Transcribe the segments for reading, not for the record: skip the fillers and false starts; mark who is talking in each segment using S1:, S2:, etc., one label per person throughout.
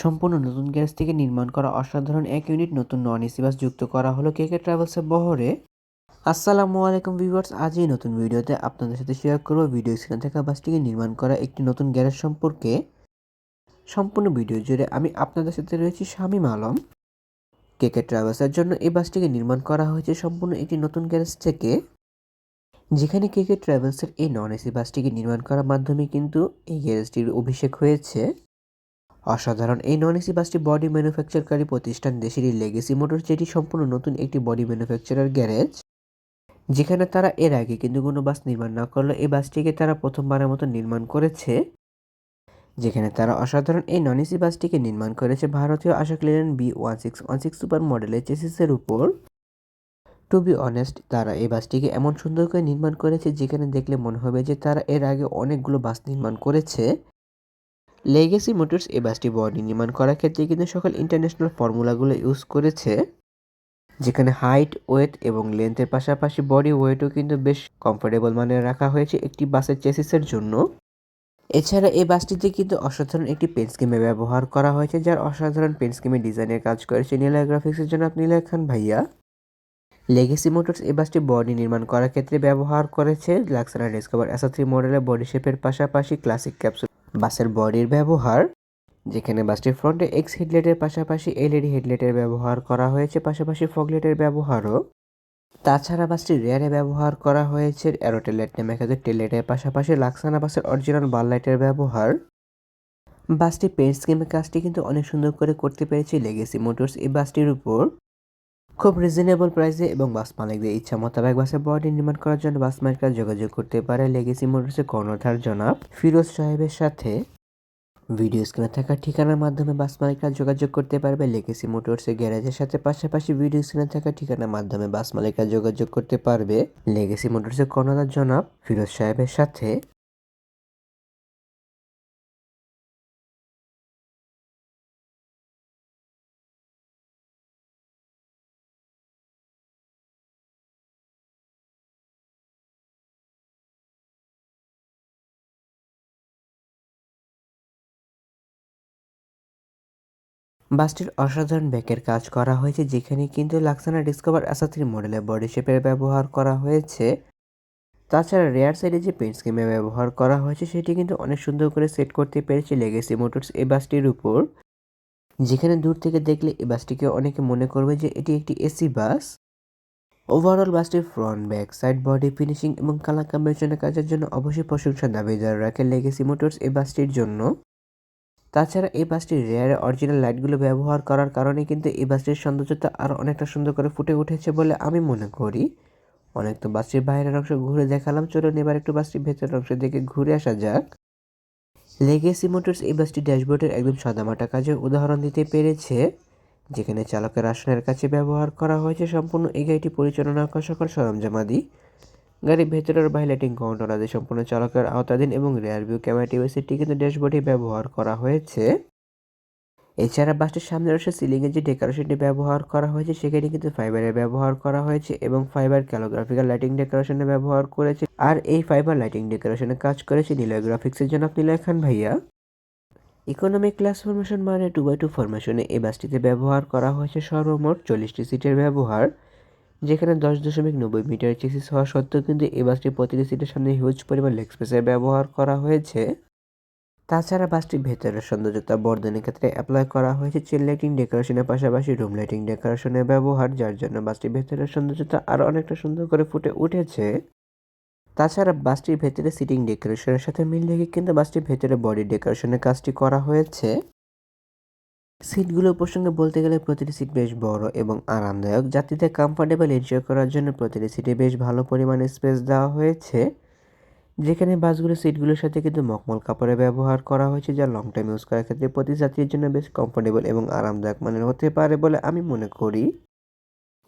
S1: সম্পূর্ণ নতুন গ্যারেজ থেকে নির্মাণ করা অসাধারণ এক ইউনিট নতুন নন এসি বাস যুক্ত করা হলো কেকে ট্রাভেলসের বহরে। আসসালামু আলাইকুম ভিউয়ার্স, আজই নতুন ভিডিওতে আপনাদের সাথে শেয়ার করব ভিডিও স্ক্রিনে থাকা বাসটিকে নির্মাণ করা একটি নতুন গ্যারেজ সম্পর্কে। সম্পূর্ণ ভিডিও জুড়ে আমি আপনাদের সাথে রয়েছি শামীম আলম। কেকে ট্রাভেলসের জন্য এই বাসটিকে নির্মাণ করা হয়েছে সম্পূর্ণ একটি নতুন গ্যারেজ থেকে, যেখানে কেকে ট্রাভেলসের এই নন এসি বাসটিকে নির্মাণ করার মাধ্যমে কিন্তু এই গ্যারেজটির অভিষেক হয়েছে। অসাধারণ এই নন এসি বাসটি বডি ম্যানুফ্যাকচারকারী প্রতিষ্ঠান দেশেরই লেগেসি মোটরস, যেটি সম্পূর্ণ নতুন একটি বডি ম্যানুফ্যাকচারার গ্যারেজ, যেখানে তারা এর আগে কিন্তু কোনো বাস নির্মাণ না করলেও এই বাসটিকে তারা প্রথমবারের মতো নির্মাণ করেছে। যেখানে তারা অসাধারণ এই নন এসি বাসটিকে নির্মাণ করেছে ভারতীয় আশোক লেল্যান্ড B1616 সুপার মডেলের চেসিসের উপর। টু বি অনেস্ট, তারা এই বাসটিকে এমন সুন্দর করে নির্মাণ করেছে যেখানে দেখলে মনে হবে যে তারা এর আগে অনেকগুলো বাস নির্মাণ করেছে। লেগেসি মোটরস এই বাসটি বডি নির্মাণ করার ক্ষেত্রে কিন্তু সকল ইন্টারন্যাশনাল ফর্মুলাগুলো ইউজ করেছে, যেখানে হাইট, ওয়েট এবং লেন্থের পাশাপাশি বডি ওয়েটও কিন্তু বেশ কমফোর্টেবল মানের রাখা হয়েছে একটি বাসের চেসিসের জন্য। এছাড়া এই বাসটিতে কিন্তু অসাধারণ একটি পেন স্কিমে ব্যবহার করা হয়েছে, যার অসাধারণ পেন স্কিমে ডিজাইনের কাজ করেছে নিলয় গ্রাফিক্সের জন্য নিলয় খান ভাইয়া। লেগেসি মোটরস এই বাসটি বডি নির্মাণ করার ক্ষেত্রে ব্যবহার করেছে লাক্সানা ডিসকভার S3 মডেলের বডি শেপের পাশাপাশি ক্লাসিক ক্যাপসুল বাসের বডির ব্যবহার, যেখানে বাসটির ফ্রন্টে এক্স হেডলাইটের পাশাপাশি LED হেডলাইটের ব্যবহার করা হয়েছে, পাশাপাশি ফগলাইটের ব্যবহারও। তাছাড়া বাসটির রেয়ারে ব্যবহার করা হয়েছে অ্যারোটেল লাইট নামে খ্যাত টেল লাইটের পাশাপাশি লাক্সানা বাসের অরিজিনাল বাল লাইটের ব্যবহার। বাসটির পেইন্ট স্কিমের কাজটি কিন্তু অনেক সুন্দর করে করতে পেরেছে লেগেসি মোটরস এই বাসটির উপর। খুব রিজনেবল প্রাইসে এবং বাস মালিকদের ইচ্ছা মোতাবেক বাসের বডি নির্মাণ করার জন্য বাস মালিকরা যোগাযোগ করতে পারে লেগেসি মোটরসের কর্ণধার জনাব ফিরোজ সাহেবের সাথে। ভিডিও স্ক্রিনে থাকা ঠিকানার মাধ্যমে বাস মালিকরা যোগাযোগ করতে পারবে লেগেসি মোটরসের গ্যারেজের সাথে, পাশাপাশি ভিডিও স্ক্রিনে থাকা ঠিকানার মাধ্যমে বাস মালিকরা যোগাযোগ করতে পারবে লেগেসি মোটরসের কর্ণধার জনাব ফিরোজ সাহেবের সাথে। বাসটির অসাধারণ ব্যাকের কাজ করা হয়েছে, যেখানে কিন্তু লাক্সানা ডিসকভার S3 মডেলের বডি শেপের ব্যবহার করা হয়েছে। তাছাড়া রেয়ার সাইডে যে পেইন্ট স্কিমে ব্যবহার করা হয়েছে সেটি কিন্তু অনেক সুন্দর করে সেট করতে পেরেছে লেগেসি মোটরস এই বাসটির উপর, যেখানে দূর থেকে দেখলে এই বাসটিকে অনেকে মনে করবে যে এটি একটি এসি বাস। ওভারঅল বাসটির front, back, side, body finishing এবং কালার কম্বিনেশনের কাজের জন্য অবশ্যই প্রশংসা দাবিদার রাখে লেগেসি মোটরস এই বাসটির জন্য। তাছাড়া এই বাসটির রেয়ারে অরিজিনাল লাইটগুলো ব্যবহার করার কারণে কিন্তু এই বাসটির সৌন্দর্যতা আরও অনেকটা সুন্দর করে ফুটে উঠেছে বলে আমি মনে করি। অনেক তো বাসটির বাইরের অংশ ঘুরে দেখালাম, চলুন এবার একটু বাসটির ভেতরের অংশ দেখে ঘুরে আসা যাক। লেগেসি মোটরস এই বাসটি ড্যাশবোর্ডের একদম সাদামাটা কাজের উদাহরণ দিতে পেরেছে, যেখানে চালকের আসনের কাছে ব্যবহার করা হয়েছে সম্পূর্ণ এই গাড়িটি পরিচালনা করা সকল সরঞ্জামাদি। গাড়ির ভেতরের বাইরে লাইটিং কন্ট্রোল আদি সম্পূর্ণ চালকের আওতাধীন এবং রেয়ার ভিউ ক্যামেরা টিভিসিটি কিন্তু ড্যাশবোর্ডে ব্যবহার করা হয়েছে। এছাড়া বাসটির সামনের অংশে সিলিংয়ে যে ডেকোরেশনটি ব্যবহার করা হয়েছে সেখানে কিন্তু ফাইবারের ব্যবহার করা হয়েছে এবং ফাইবার ক্যালোগ্রাফিক্যাল লাইটিং ডেকোরেশনে ব্যবহার করেছে, আর এই ফাইবার লাইটিং ডেকোরেশনে কাজ করেছে নিলয় গ্রাফিক্সের জন্য নিলয় খান ভাইয়া। ইকোনমিক ক্লাস ফরমেশন মানে 2x2 ফরমেশনে এই বাসটিতে ব্যবহার করা হয়েছে সর্বমোট 40টি সিটের ব্যবহার, যেখানে 10.90 মিটার চেসিস হওয়া সত্ত্বেও কিন্তু এই বাসটির প্রতিটি সিটের সামনে হিউজ পরিমাণ লেগ স্পেসের ব্যবহার করা হয়েছে। তাছাড়া বাসটির ভেতরের সৌন্দর্যতা বর্ধনের ক্ষেত্রে অ্যাপ্লাই করা হয়েছে চেন লাইটিং ডেকোরেশনের পাশাপাশি রুম লাইটিং ডেকোরেশনের ব্যবহার, যার জন্য বাসটির ভেতরের সৌন্দর্যতা আরও অনেকটা সুন্দর করে ফুটে উঠেছে। তাছাড়া বাসটির ভেতরে সিটিং ডেকোরেশনের সাথে মিল রেখে কিন্তু বাসটির ভেতরে বডি ডেকোরেশনের কাজটি করা হয়েছে। সিটগুলোর প্রসঙ্গে বলতে গেলে প্রতিটি সিট বেশ বড় এবং আরামদায়ক, যাত্রীদের কমফোর্টেবল এনজয় করার জন্য প্রতিটি সিটে বেশ ভালো পরিমাণে স্পেস দেওয়া হয়েছে, যেখানে বাসগুলোর সিটগুলোর সাথে কিন্তু মখমল কাপড়ের ব্যবহার করা হয়েছে, যা লং টাইম ইউজ করার ক্ষেত্রে প্রতি যাত্রীর জন্য বেশ কমফোর্টেবল এবং আরামদায়ক মানের হতে পারে বলে আমি মনে করি।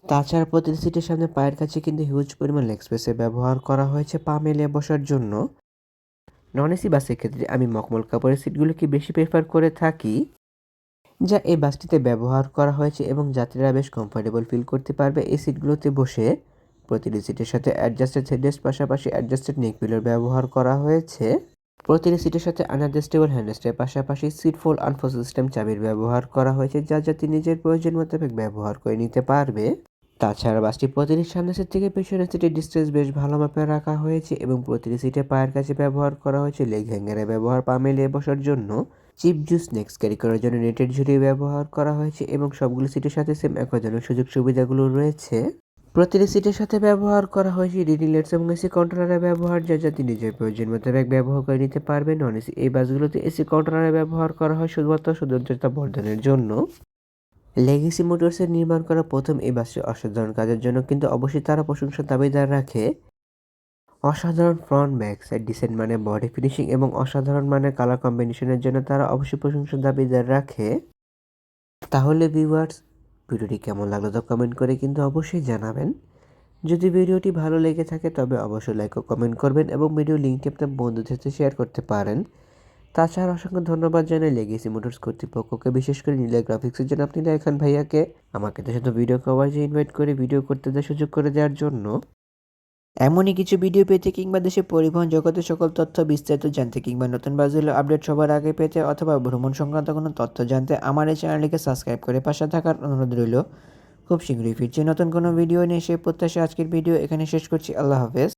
S1: তাছাড়া প্রতিটি সিটের সামনে পায়ের কাছে কিন্তু হিউজ পরিমাণ লেগ স্পেসের ব্যবহার করা হয়েছে পা মেলে বসার জন্য। নন এসি বাসের ক্ষেত্রে আমি মখমল কাপড়ের সিটগুলোকে বেশি প্রেফার করে থাকি, যা এই বাসটিতে ব্যবহার করা হয়েছে এবং যাত্রীরা বেশ কমফোর্টেবল ফিল করতে পারবে এই সিটগুলোতে বসে। প্রতিটি সিটের সাথে অ্যাডজাস্টেড হেডরেস্ট পাশাপাশি অ্যাডজাস্টেড নেক পিলোর ব্যবহার করা হয়েছে। প্রতিটি সিটের সাথে আনএডজাস্টেবল হ্যান্ডরেস্টের পাশাপাশি সিট ফোল্ড আনফোল্ড সিস্টেম চাবির ব্যবহার করা হয়েছে, যা যাত্রী নিজের প্রয়োজন মোতাবেক ব্যবহার করে নিতে পারবে। তাছাড়া বাসটি প্রতিটি সামনের সিট থেকে পেছনের সিটের ডিস্টেন্স বেশ ভালো মাপে রাখা হয়েছে এবং প্রতিটি সিটে পায়ের কাছে ব্যবহার করা হয়েছে লেগ হ্যাঙ্গারের ব্যবহার পা মেলিয়ে বসার জন্য। চিপ জুস স্ন্যাক্স ক্যারি করার জন্য নেটের ঝুড়ি ব্যবহার করা হয়েছে এবং সবগুলো সিটের সাথে সেম একই ধরনের সুযোগ সুবিধাগুলো রয়েছে। প্রতিটি সিটের সাথে ব্যবহার করা হয়েছে রিডিং লাইটস এবং এসি কন্ট্রোলারের ব্যবহার, যা যাত্রী নিজের প্রয়োজন মোতাবেক ব্যবহার করে নিতে পারবে। নন এসি এই বাসগুলোতে এসি কন্ট্রোলারের ব্যবহার করা হয় শুধুমাত্র সৌন্দর্যতা বর্ধনের জন্য। লেগেসি মোটরসের নির্মাণ করা প্রথম এই বাসটি অসাধারণ কাজের জন্য কিন্তু অবশ্যই তারা প্রশংসার দাবিদার রাখে। অসাধারণ ফ্রন্ট ব্যাক সাইড ডিসেন্ট মানের বডি ফিনিশিং এবং অসাধারণ মানের কালার কম্বিনেশনের জন্য তারা অবশ্যই প্রশংসার দাবিদার রাখে। তাহলে ভিউয়ার্স, ভিডিওটি কেমন লাগলো তা কমেন্ট করে কিন্তু অবশ্যই জানাবেন। যদি ভিডিওটি ভালো লেগে থাকে তবে অবশ্যই লাইক ও কমেন্ট করবেন এবং ভিডিও লিঙ্কটি আপনার বন্ধুদের সাথে শেয়ার করতে পারেন। তাছাড়া অসংখ্য ধন্যবাদ জানাই লেগেসি মোটরস কর্তৃপক্ষকে, বিশেষ করে নীলা গ্রাফিক্সের জন্য আপনি খান ভাইয়াকে আমাকে তার সাথে ভিডিও কভারেজে ইনভাইট করে ভিডিও করতে দেওয়ার সুযোগ করে দেওয়ার জন্য। এমনই কিছু ভিডিও পেতে কিংবা দেশের পরিবহন জগতের সকল তথ্য বিস্তারিত জানতে কিংবা নতুন বাসগুলোর আপডেট সবার আগে পেতে অথবা ভ্রমণ সংক্রান্ত কোনো তথ্য জানতে আমার এই চ্যানেলটিকে সাবস্ক্রাইব করে পাশে থাকার অনুরোধ রইল। খুব শীঘ্রই ফিরছি নতুন কোনো ভিডিও নিয়ে, সেই প্রত্যাশা আজকের ভিডিও এখানে শেষ করছি। আল্লাহ হাফেজ।